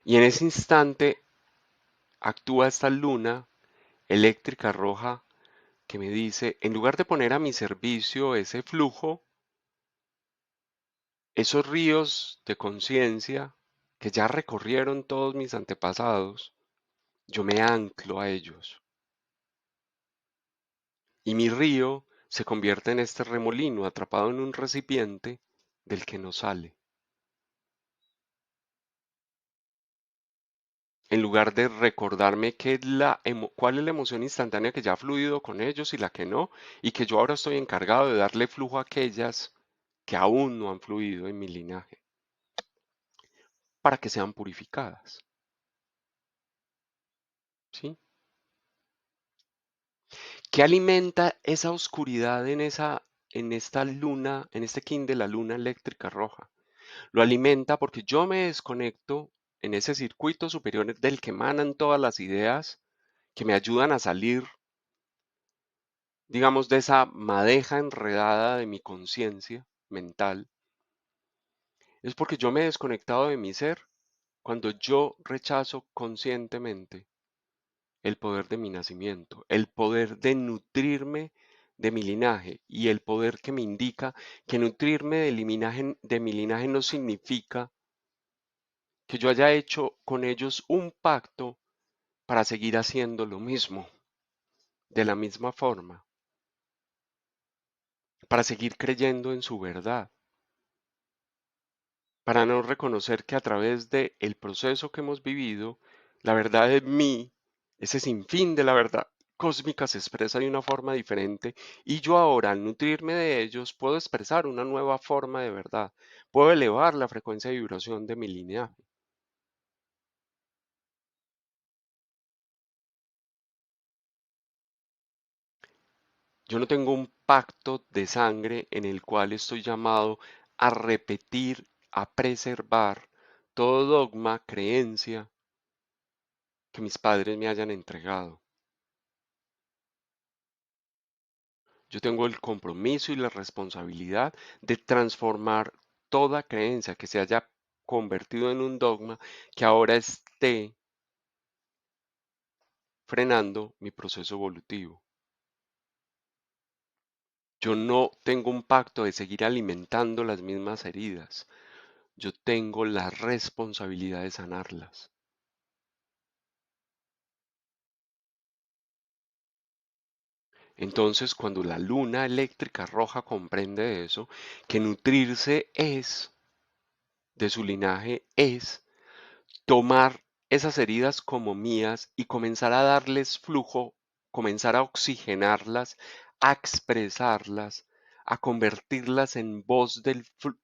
Y en ese instante actúa esta luna eléctrica roja que me dice, en lugar de poner a mi servicio ese flujo, esos ríos de conciencia que ya recorrieron todos mis antepasados, yo me anclo a ellos. Y mi río se convierte en este remolino atrapado en un recipiente del que no sale. En lugar de recordarme cuál es la emoción instantánea que ya ha fluido con ellos y la que no, y que yo ahora estoy encargado de darle flujo a aquellas que aún no han fluido en mi linaje, para que sean purificadas. ¿Sí? ¿Qué alimenta esa oscuridad en esta luna, en este kin de la luna eléctrica roja? Lo alimenta porque yo me desconecto en ese circuito superior del que emanan todas las ideas que me ayudan a salir, digamos, de esa madeja enredada de mi conciencia mental. Es porque yo me he desconectado de mi ser cuando yo rechazo conscientemente el poder de mi nacimiento, el poder de nutrirme de mi linaje y el poder que me indica que nutrirme de mi linaje no significa que yo haya hecho con ellos un pacto para seguir haciendo lo mismo, de la misma forma, para seguir creyendo en su verdad, para no reconocer que a través del proceso que hemos vivido, la verdad de mí, ese sinfín de la verdad cósmica se expresa de una forma diferente y yo ahora al nutrirme de ellos puedo expresar una nueva forma de verdad, puedo elevar la frecuencia de vibración de mi lineaje. Yo no tengo un pacto de sangre en el cual estoy llamado a repetir, a preservar todo dogma, creencia que mis padres me hayan entregado. Yo tengo el compromiso y la responsabilidad de transformar toda creencia que se haya convertido en un dogma que ahora esté frenando mi proceso evolutivo. Yo no tengo un pacto de seguir alimentando las mismas heridas. Yo tengo la responsabilidad de sanarlas. Entonces, cuando la luna eléctrica roja comprende eso, que nutrirse es, de su linaje es, tomar esas heridas como mías y comenzar a darles flujo, comenzar a oxigenarlas, a expresarlas, a convertirlas en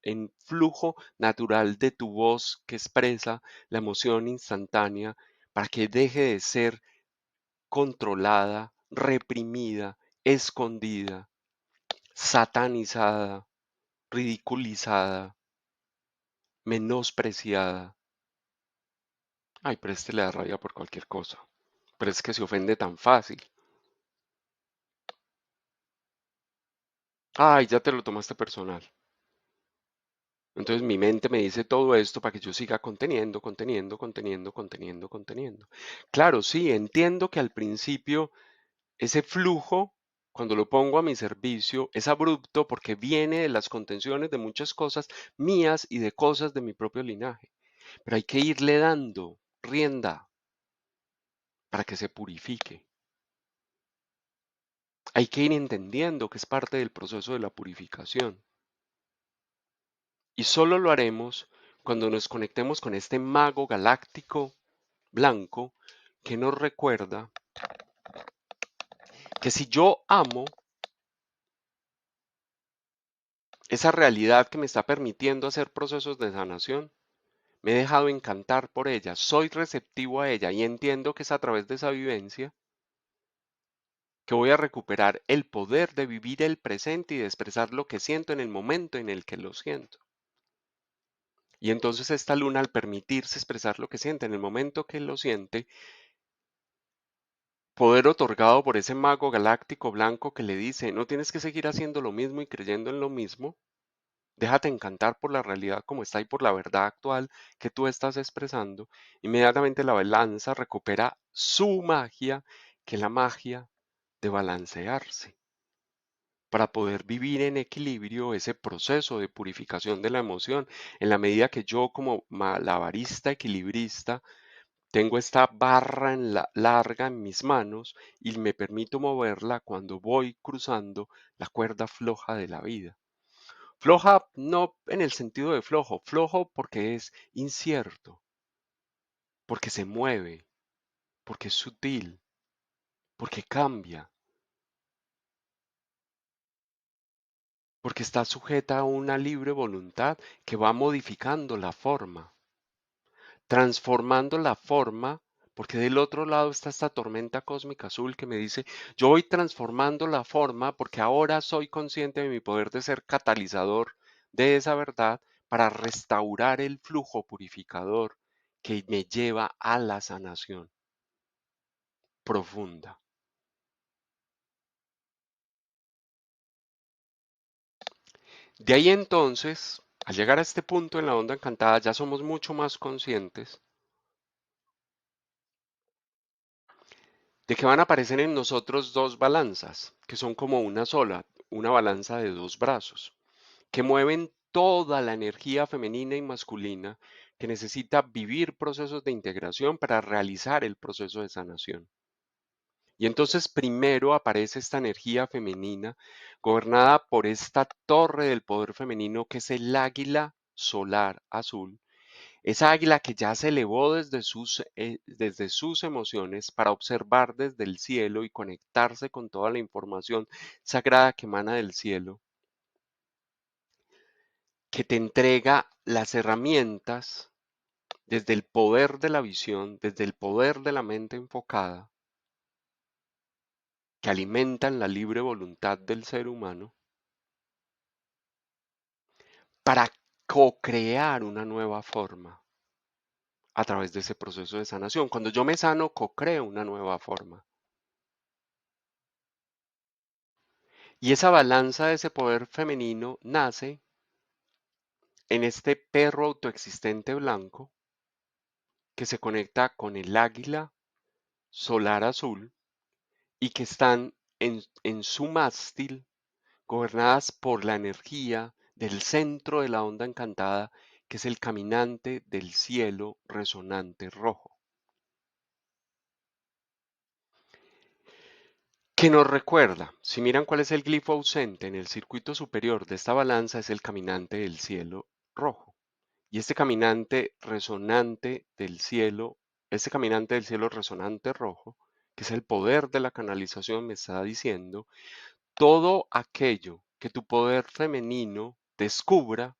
en flujo natural de tu voz que expresa la emoción instantánea para que deje de ser controlada, reprimida, escondida, satanizada, ridiculizada, menospreciada. Ay, pero este le da rabia por cualquier cosa. Pero es que se ofende tan fácil. Ay, ya te lo tomaste personal. Entonces mi mente me dice todo esto para que yo siga conteniendo, conteniendo, conteniendo, conteniendo, conteniendo. Claro, sí, entiendo que al principio ese flujo, cuando lo pongo a mi servicio, es abrupto porque viene de las contenciones de muchas cosas mías y de cosas de mi propio linaje. Pero hay que irle dando rienda para que se purifique. Hay que ir entendiendo que es parte del proceso de la purificación. Y solo lo haremos cuando nos conectemos con este mago galáctico blanco que nos recuerda que si yo amo esa realidad que me está permitiendo hacer procesos de sanación, me he dejado encantar por ella, soy receptivo a ella y entiendo que es a través de esa vivencia que voy a recuperar el poder de vivir el presente y de expresar lo que siento en el momento en el que lo siento. Y entonces esta luna, al permitirse expresar lo que siente en el momento que lo siente, Poder otorgado por ese mago galáctico blanco que le dice, no tienes que seguir haciendo lo mismo y creyendo en lo mismo, déjate encantar por la realidad como está y por la verdad actual que tú estás expresando. Inmediatamente la balanza recupera su magia, que es la magia de balancearse, para poder vivir en equilibrio ese proceso de purificación de la emoción, en la medida que yo como malabarista equilibrista tengo esta barra larga en mis manos y me permito moverla cuando voy cruzando la cuerda floja de la vida. Floja no en el sentido de flojo, flojo porque es incierto, porque se mueve, porque es sutil, porque cambia, porque está sujeta a una libre voluntad que va modificando la forma, transformando la forma, porque del otro lado está esta tormenta cósmica azul que me dice, yo voy transformando la forma porque ahora soy consciente de mi poder de ser catalizador de esa verdad para restaurar el flujo purificador que me lleva a la sanación profunda. De ahí entonces, al llegar a este punto en la onda encantada, ya somos mucho más conscientes de que van a aparecer en nosotros dos balanzas, que son como una sola, una balanza de dos brazos, que mueven toda la energía femenina y masculina que necesita vivir procesos de integración para realizar el proceso de sanación. Y entonces primero aparece esta energía femenina gobernada por esta torre del poder femenino que es el águila solar azul. Esa águila que ya se elevó desde sus emociones para observar desde el cielo y conectarse con toda la información sagrada que emana del cielo, que te entrega las herramientas desde el poder de la visión, desde el poder de la mente enfocada, que alimentan la libre voluntad del ser humano, para co-crear una nueva forma a través de ese proceso de sanación. Cuando yo me sano, co-creo una nueva forma. Y esa balanza de ese poder femenino nace en este perro autoexistente blanco que se conecta con el águila solar azul y que están en su mástil gobernadas por la energía del centro de la onda encantada, que es el caminante del cielo resonante rojo, que nos recuerda, si miran cuál es el glifo ausente en el circuito superior de esta balanza, es el caminante del cielo rojo. Y este caminante resonante del cielo, este caminante del cielo resonante rojo, que es el poder de la canalización, me está diciendo, todo aquello que tu poder femenino descubra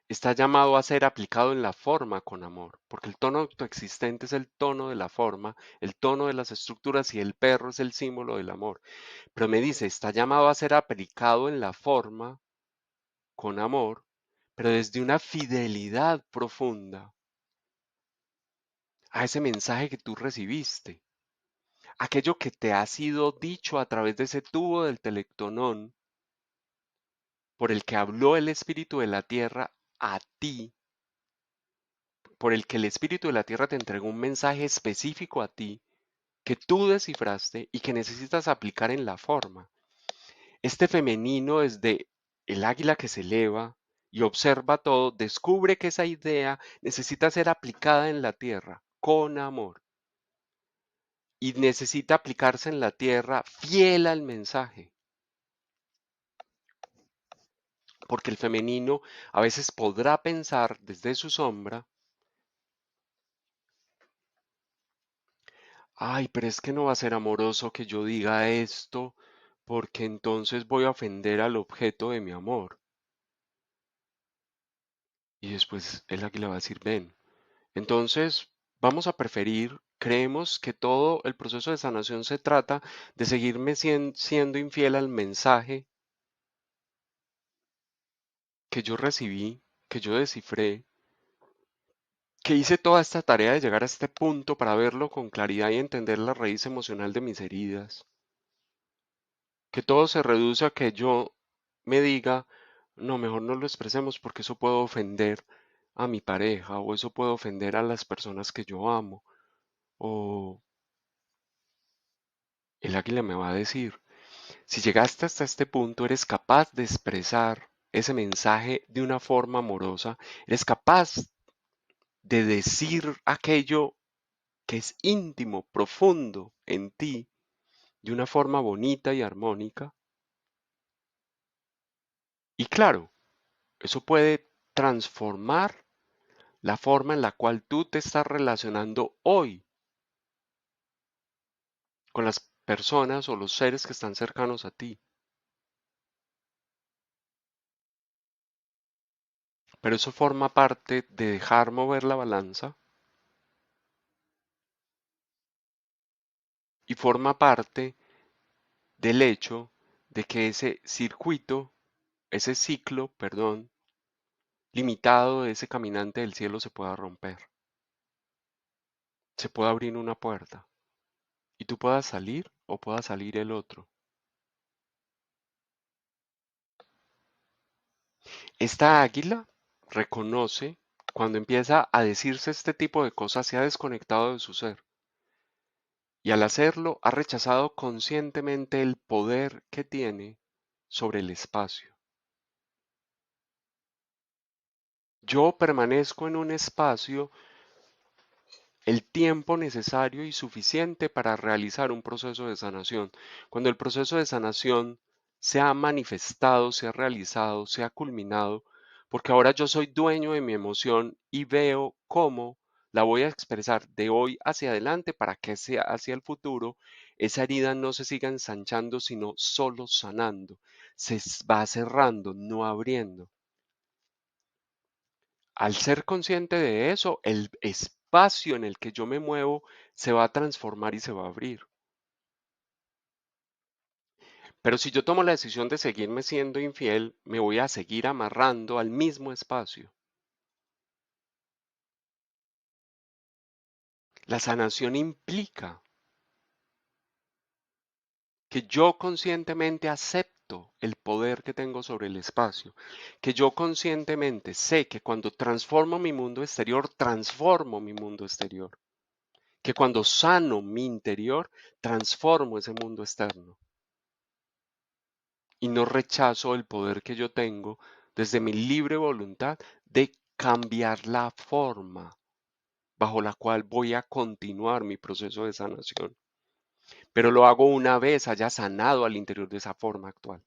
está llamado a ser aplicado en la forma con amor, porque el tono autoexistente es el tono de la forma, el tono de las estructuras y el perro es el símbolo del amor. Pero me dice, está llamado a ser aplicado en la forma con amor, pero desde una fidelidad profunda a ese mensaje que tú recibiste, aquello que te ha sido dicho a través de ese tubo del telectonón por el que habló el espíritu de la tierra a ti, por el que el espíritu de la tierra te entregó un mensaje específico a ti que tú descifraste y que necesitas aplicar en la forma. Este femenino desde el águila que se eleva y observa todo, descubre que esa idea necesita ser aplicada en la tierra con amor y necesita aplicarse en la tierra fiel al mensaje, porque el femenino a veces podrá pensar desde su sombra, ay, pero es que no va a ser amoroso que yo diga esto, porque entonces voy a ofender al objeto de mi amor. Y después el águila va a decir, ven, entonces vamos a preferir, creemos que todo el proceso de sanación se trata de seguirme siendo infiel al mensaje que yo recibí, que yo descifré, que hice toda esta tarea de llegar a este punto para verlo con claridad y entender la raíz emocional de mis heridas, que todo se reduce a que yo me diga, no, mejor no lo expresemos porque eso puede ofender a mi pareja o eso puede ofender a las personas que yo amo o el águila me va a decir, si llegaste hasta este punto eres capaz de expresar ese mensaje de una forma amorosa, eres capaz de decir aquello que es íntimo, profundo en ti de una forma bonita y armónica. Y claro, eso puede transformar la forma en la cual tú te estás relacionando hoy con las personas o los seres que están cercanos a ti. Pero eso forma parte de dejar mover la balanza y forma parte del hecho de que ese circuito, ese ciclo, perdón, limitado de ese caminante del cielo se pueda romper, se pueda abrir una puerta y tú puedas salir o pueda salir el otro. Esta águila reconoce cuando empieza a decirse este tipo de cosas, se ha desconectado de su ser y al hacerlo ha rechazado conscientemente el poder que tiene sobre el espacio. Yo permanezco en un espacio el tiempo necesario y suficiente para realizar un proceso de sanación. Cuando el proceso de sanación se ha manifestado, se ha realizado, se ha culminado, porque ahora yo soy dueño de mi emoción y veo cómo la voy a expresar de hoy hacia adelante para que sea hacia el futuro esa herida no se siga ensanchando, sino solo sanando. Se va cerrando, no abriendo. Al ser consciente de eso, el espacio en el que yo me muevo se va a transformar y se va a abrir. Pero si yo tomo la decisión de seguirme siendo infiel, me voy a seguir amarrando al mismo espacio. La sanación implica que yo conscientemente acepto el poder que tengo sobre el espacio, que yo conscientemente sé que cuando transformo mi mundo exterior, transformo mi mundo exterior, que cuando sano mi interior, transformo ese mundo externo. Y no rechazo el poder que yo tengo desde mi libre voluntad de cambiar la forma bajo la cual voy a continuar mi proceso de sanación. Pero lo hago una vez haya sanado al interior de esa forma actual.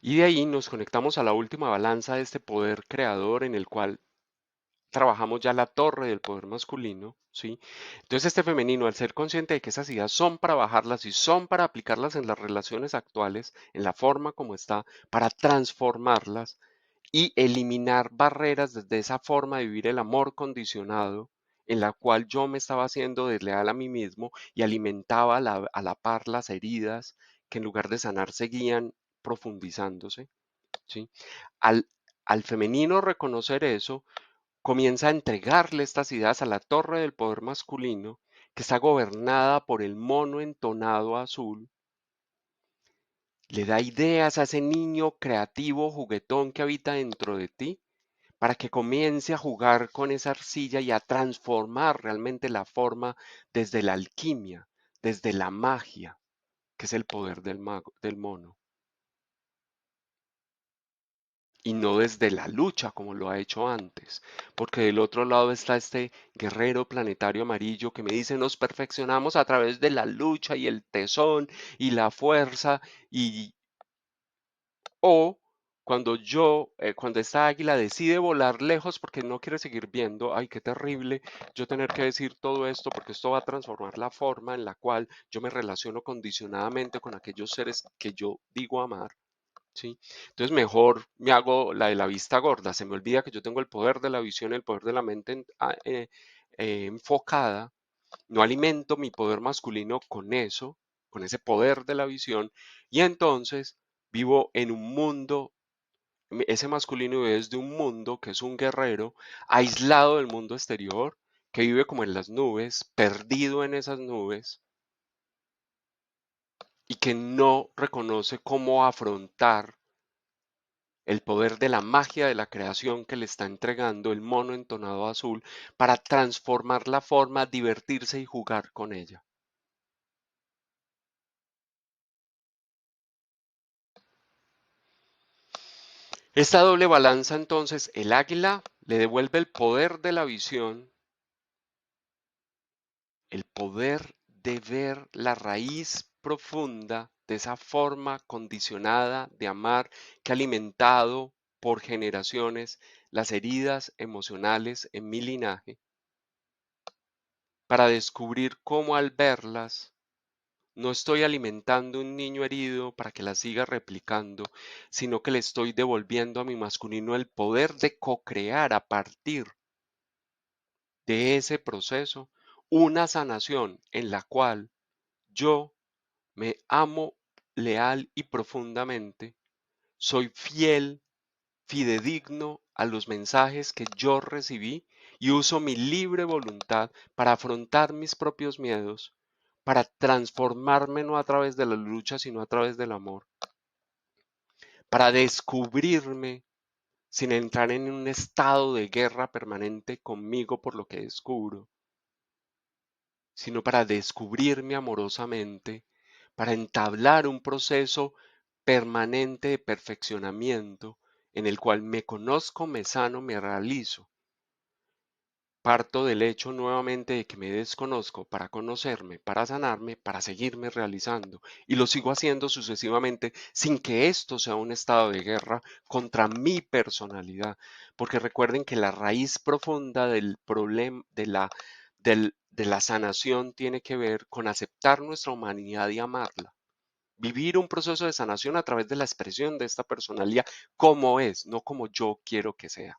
Y de ahí nos conectamos a la última balanza de este poder creador en el cual trabajamos ya la torre del poder masculino, ¿sí? Entonces este femenino, al ser consciente de que esas ideas son para bajarlas y son para aplicarlas en las relaciones actuales, en la forma como está, para transformarlas y eliminar barreras desde esa forma de vivir el amor condicionado, en la cual yo me estaba haciendo desleal a mí mismo y alimentaba a la par las heridas que en lugar de sanar seguían profundizándose, ¿sí? Al, al femenino reconocer eso, comienza a entregarle estas ideas a la torre del poder masculino, que está gobernada por el mono entonado azul, le da ideas a ese niño creativo, juguetón que habita dentro de ti, para que comience a jugar con esa arcilla y a transformar realmente la forma desde la alquimia, desde la magia, que es el poder del mago, del mono. Y no desde la lucha como lo ha hecho antes, porque del otro lado está este guerrero planetario amarillo que me dice nos perfeccionamos a través de la lucha y el tesón y la fuerza y o cuando esta águila decide volar lejos porque no quiere seguir viendo, ay, qué terrible yo tener que decir todo esto porque esto va a transformar la forma en la cual yo me relaciono condicionadamente con aquellos seres que yo digo amar. ¿Sí? Entonces mejor me hago la de la vista gorda, se me olvida que yo tengo el poder de la visión, el poder de la mente enfocada, no alimento mi poder masculino con eso, con ese poder de la visión, y entonces vivo en un mundo ese masculino es de un mundo que es un guerrero, aislado del mundo exterior, que vive como en las nubes, perdido en esas nubes, y que no reconoce cómo afrontar el poder de la magia de la creación que le está entregando el mono entonado azul para transformar la forma, divertirse y jugar con ella. Esta doble balanza entonces, el águila le devuelve el poder de la visión, el poder de ver la raíz profunda de esa forma condicionada de amar que ha alimentado por generaciones las heridas emocionales en mi linaje, para descubrir cómo al verlas no estoy alimentando un niño herido para que la siga replicando, sino que le estoy devolviendo a mi masculino el poder de co-crear a partir de ese proceso una sanación en la cual yo me amo leal y profundamente, soy fiel, fidedigno a los mensajes que yo recibí y uso mi libre voluntad para afrontar mis propios miedos, para transformarme no a través de la lucha, sino a través del amor, para descubrirme sin entrar en un estado de guerra permanente conmigo por lo que descubro, sino para descubrirme amorosamente, para entablar un proceso permanente de perfeccionamiento en el cual me conozco, me sano, me realizo. Parto del hecho nuevamente de que me desconozco para conocerme, para sanarme, para seguirme realizando. Y lo sigo haciendo sucesivamente sin que esto sea un estado de guerra contra mi personalidad. Porque recuerden que la raíz profunda del problema, de la sanación tiene que ver con aceptar nuestra humanidad y amarla. Vivir un proceso de sanación a través de la expresión de esta personalidad como es, no como yo quiero que sea.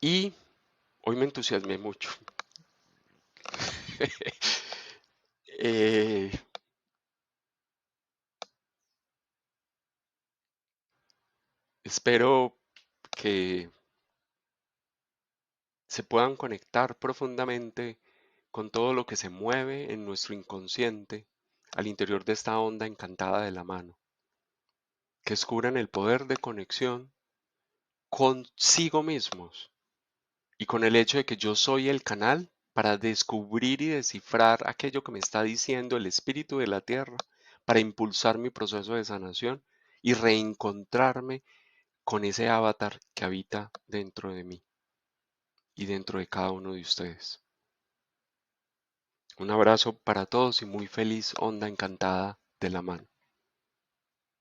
Y hoy me entusiasmé mucho. Eh, espero que se puedan conectar profundamente con todo lo que se mueve en nuestro inconsciente al interior de esta onda encantada de la mano, que descubran el poder de conexión consigo mismos y con el hecho de que yo soy el canal para descubrir y descifrar aquello que me está diciendo el espíritu de la tierra, para impulsar mi proceso de sanación y reencontrarme con ese avatar que habita dentro de mí y dentro de cada uno de ustedes. Un abrazo para todos y muy feliz onda encantada de la mano.